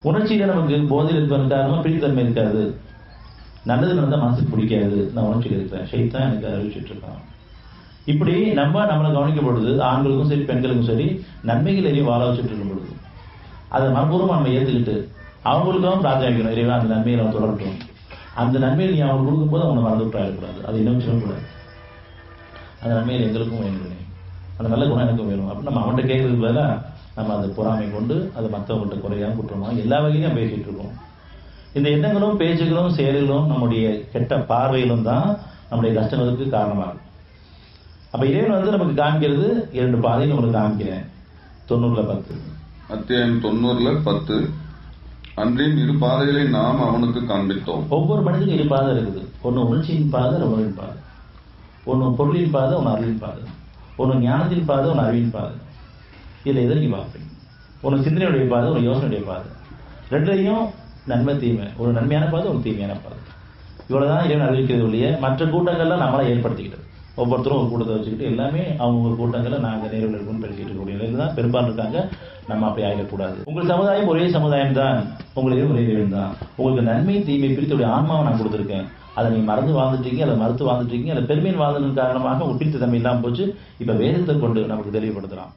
உணர்ச்சியில நமக்கு போதையில் இருப்பதன் காரணமா பிடித்தன்மை இருக்காது. நல்லது நடந்தால் மனசுக்கு பிடிக்காது. நான் உணர்ச்சியில் இருக்கிறேன், ஷைத்தான் எனக்கு அறிவிச்சுட்டு இருக்கான். இப்படி நம்மளை கவனிக்கும் பொழுது ஆண்களுக்கும் சரி பெண்களுக்கும் சரி நன்மைகள் எதையும் வாழ வச்சுட்டு இருக்கும் பொழுது அதை மனப்பூர்வமாக நம்ம ஏற்றுக்கிட்டு அவங்களுக்கும் பிரார்த்தனை வைக்கணும். இறைவா அந்த நன்மையை நம்ம தொடரட்டும். அந்த நன்மையை நீ அவங்க கொடுக்கும்போது அவங்க மறந்து விட்டாயிடக்கூடாது. அதை இன்னும் சொல்லக்கூடாது. அந்த நன்மையில் எங்களுக்கும் வேணும், அந்த நல்ல குணம் எனக்கும் வேணும் அப்படின்னு நம்ம அவன்கிட்ட கேட்கறதுக்கு பதிலாக நம்ம அதை பொறாமை கொண்டு அதை மற்றவங்கள்ட்ட குறையாம குற்றமா எல்லா வகையிலும் பேசிட்டு இருக்கோம். இந்த எண்ணங்களும் பேச்சுகளும் செயல்களும் நம்முடைய கெட்ட பார்வையிலும் தான் நம்முடைய கஷ்டங்களுக்கு காரணமாகும். அப்ப இறைவன் நமக்கு காமிக்கிறது 2 பாதையும் உங்களுக்கு காமிக்கிறேன். 90:10 அத்தியாயம் 90:10 அன்றின் 2 பாதைகளை நாம் அவனுக்கு காண்பித்தோம். ஒவ்வொரு மனிதனுக்கும் 2 பாதை இருக்குது. ஒன்னு உணர்ச்சியின் பாதை, உணர்வின் பாதை. ஒன்னு பொருளின் பாதை, ஒன்னு அருளின் பாதை. ஒன்னு ஞானத்தின் பாதை, ஒன்னு அறிவின் பாதை. இதுல எதை நீங்க பார்ப்பீங்க? ஒன்னு சிந்தனையுடைய பாதை, ஒரு யோசனையுடைய பாதை. ரெண்டையும் நன்மை தீமை, ஒரு நன்மையான பாதை, ஒரு தீமையான பாதை. இவ்வளவுதான் இறைவன் அறிவிக்கிறது ஒழிய மற்ற கூட்டங்கள்லாம் நம்மளா ஏற்படுத்திக்கிட்டது. ஒவ்வொருத்தரும் ஒரு கூட்டத்தை வச்சுக்கிட்டு எல்லாமே அவங்க கூட்டங்களை நாங்கள் நேரில் இருக்குன்னு பேசிட்டு இருக்கக்கூடிய நிலையில் தான் பெரும்பாலும் இருக்காங்க. நம்ம அப்படி ஆகிடக்கூடாது. உங்கள் சமுதாயம் ஒரே சமுதாயம் தான், உங்களுடைய ஒரே இறைவன் தான். உங்களுக்கு நன்மை தீமை பிரித்துடைய ஆன்மாவை நான் கொடுத்துருக்கேன். அதை நீங்க மறந்து வாழ்ந்துட்டீங்க, அதை மறுத்து வாழ்ந்துட்டீங்க, அதை பெருமையின் வாழ்ந்ததன் காரணமாக உங்கள் பிரித்த தன்மை இல்லாமல் போச்சு. இப்ப வேதத்தை கொண்டு நமக்கு தெளிவுபடுத்துறான்.